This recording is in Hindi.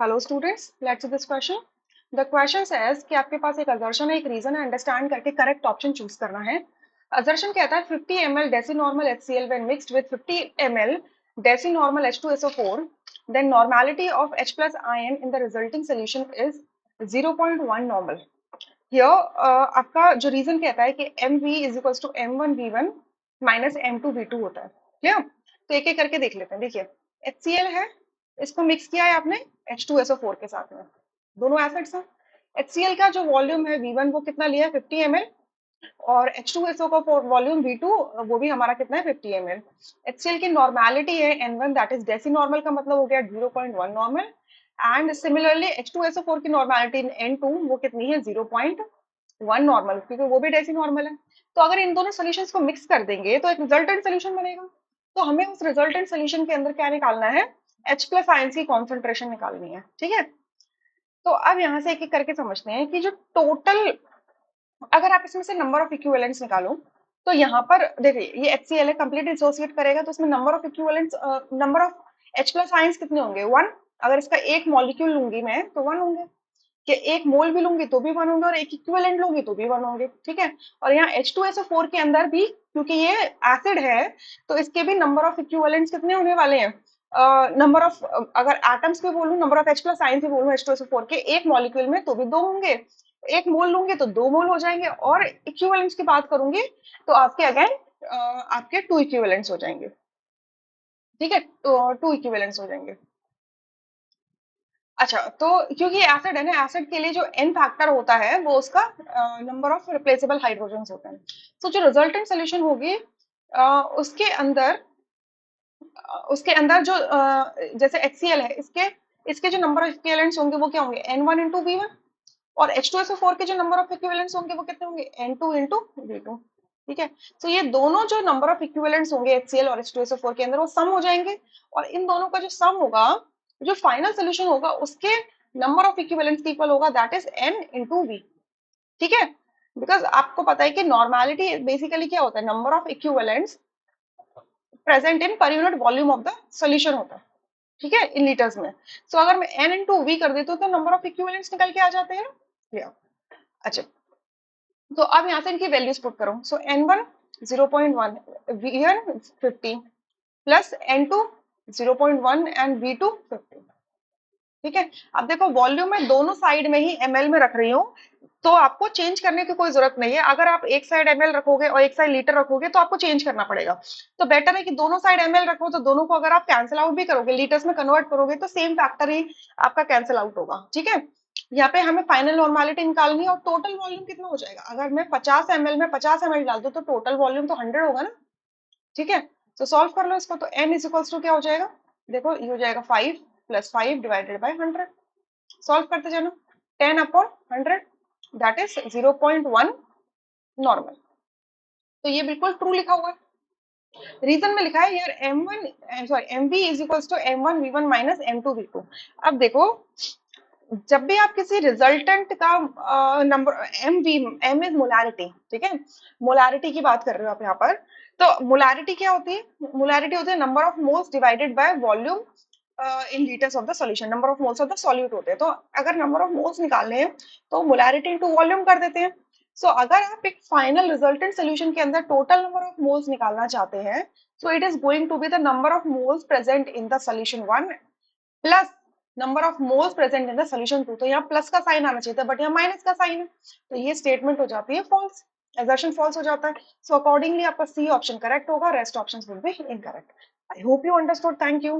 Hello students, let's this question. The question says कि आपके पास एक assertion है, एक रीजन है, अंडरस्टैंड करके करेक्ट ऑप्शन चूज करना है। assertion कहता है 50 ml डेसिनॉर्मल HCl when mixed with 50 ml डेसिनॉर्मल H2SO4 then normality of H plus ion in the resulting solution is 0.1 normal. Here आपका जो रीजन कहता है कि mv is equals to m1v1 minus m2v2 होता है। क्लियर? तो एक एक करके देख लेते हैं। देखिए, HCl है, इसको मिक्स किया है आपने H2SO4 के साथ में, दोनों एसिड्स हैं। HCl का जो वॉल्यूम है V1 वो कितना लिया है 50 ml, और H2SO का वॉल्यूम V2 वो भी हमारा कितना है 50 ml। HCl की नॉर्मेलिटी है N1 that is deci normal का मतलब हो गया 0.1 नॉर्मल, एंड सिमिलरली H2SO4 की नॉर्मेलिटी N2 वो कितनी है 0.1 नॉर्मल, क्योंकि वो भी डेसी नॉर्मल है। तो अगर इन दोनों सोल्यूशंस को मिक्स कर देंगे तो एक रिजल्टेंट सोल्यूशन बनेगा। तो हमें उस रिजल्टेंट सोल्यूशन के अंदर क्या निकालना है, H प्लस आयंस की कॉन्सेंट्रेशन निकालनी है। ठीक है, तो अब यहाँ से एक एक करके समझते हैं कि जो टोटल, अगर आप इसमें से नंबर ऑफ इक्विवेलेंट्स निकालो तो यहाँ पर देखिए ये HCl है, कंप्लीट डिसोसिएट करेगा तो इसमें number of equivalents, number of H plus ions कितने होंगे 1। अगर इसका एक मॉलिक्यूल लूंगी मैं तो 1 होंगे, कि एक मोल भी लूंगी तो भी 1 होंगे, और एक इक्विवेलेंट लूंगी तो भी 1 होंगे। ठीक है, और यहाँ H2SO4 के अंदर भी क्योंकि ये एसिड है तो इसके भी नंबर ऑफ इक्विवेलेंट्स कितने होने वाले हैं, नंबर ऑफ, अगर एटम्स भी बोलूं, number of H plus ions भी बोलूं H2SO4 के एक मॉलिक्यूल में तो भी 2 होंगे, एक मोल लूंगे तो 2 मोल हो जाएंगे, और इक्विवेलेंट्स की बात करूंगी तो आपके अगेन आपके 2 इक्विवेलेंट्स हो जाएंगे। ठीक है, तो 2 इक्विवेलेंट्स हो जाएंगे। अच्छा, तो क्योंकि एसिड है ना, एसिड के लिए जो एन फैक्टर होता है वो उसका नंबर ऑफ रिप्लेसेबल हाइड्रोजन्स होते हैं। तो जो रिजल्टेंट सोल्यूशन होगी उसके अंदर जो जैसे HCl है, इसके इसके जो नंबर ऑफ इक्विवेलेंट्स होंगे वो क्या होंगे N1 इंटू V1, और H2SO4 के जो नंबर ऑफ इक्विवेलेंट्स होंगे वो कितने होंगे N2 इंटू V2। ठीक है, तो ये दोनों जो नंबर ऑफ इक्विवेलेंट्स होंगे HCl और H2SO4 के अंदर वो सम हो जाएंगे, और इन दोनों का जो सम होगा, जो फाइनल सोल्यूशन होगा उसके नंबर ऑफ इक्विवेलेंट्स इक्वल होगा, that is N into V। ठीक है, बिकॉज आपको पता है कि नॉर्मेलिटी बेसिकली क्या होता है, number of equivalents present in per unit volume of the solution होता है। ठीक है, इन लीटर्स में। सो अगर मैं N इंटू V कर देती हूँ तो नंबर ऑफ इक्विवेलेंट्स निकल के आ जाते हैं ना। या अच्छा, तो अब यहाँ से इनकी वैल्यूज पुट करो। सो N1 0.1, V1 50 plus N2 0.1 and V2 50। ठीक है, अब देखो वॉल्यूम में दोनों साइड में ही ml में रख रही हूँ, तो आपको चेंज करने की कोई जरूरत नहीं है। अगर आप एक साइड ml रखोगे और एक साइड लीटर रखोगे तो आपको चेंज करना पड़ेगा। तो बेटर है कि दोनों साइड ml रखो, तो दोनों को अगर आप कैंसिल आउट भी करोगे, लीटर्स में कन्वर्ट करोगे तो सेम फैक्टर ही आपका कैंसिल आउट होगा। ठीक है, यहाँ पे हमें फाइनल नॉर्मेलिटी निकालनी है, और टोटल वॉल्यूम कितना हो जाएगा, अगर मैं 50 ml में 50 ml डाल दूं तो टोटल वॉल्यूम तो 100 होगा ना। ठीक है, तो सॉल्व कर लो इसको, तो n इज इक्वल्स टू क्या हो जाएगा, देखो ये हो जाएगा 5 प्लस 5 डिवाइडेड बाई 100। सॉल्व करते जाना, 10 अपॉन 100 दैट इज 0.1 नॉर्मल। तो ये बिल्कुल ट्रू लिखा हुआ है, रीजन में लिखा है यार mv is equals to m1v1 minus m2v2। अब देखो, जब भी आप किसी रिजल्टेंट का नंबर m इज मोलैरिटी, ठीक है, मोलैरिटी की बात कर रहे हो आप यहाँ पर। तो मोलैरिटी क्या होती है, मोलैरिटी होती है number of moles divided by volume in litres of the solution, number of moles of the solute होते हैं। तो अगर नंबर ऑफ मोल्स निकालने हैं तो मोलैरिटी इनटू वॉल्यूम कर देते हैं। सो अगर आप एक फाइनल रिजल्टेंट सोल्यूशन के अंदर टोटल नंबर ऑफ मोल्स निकालना चाहते हैं, so it is going to be the number of moles present in the solution 1 plus number of moles present in the solution 2। तो यहाँ प्लस का साइन आना चाहिए था, बट यहाँ माइनस का साइन है, तो ये स्टेटमेंट हो जाती है फॉल्स, assertion false हो जाता है। सो अकॉर्डिंगली आपका सी ऑप्शन करेक्ट होगा, rest options will be incorrect. I hope you understood, thank you.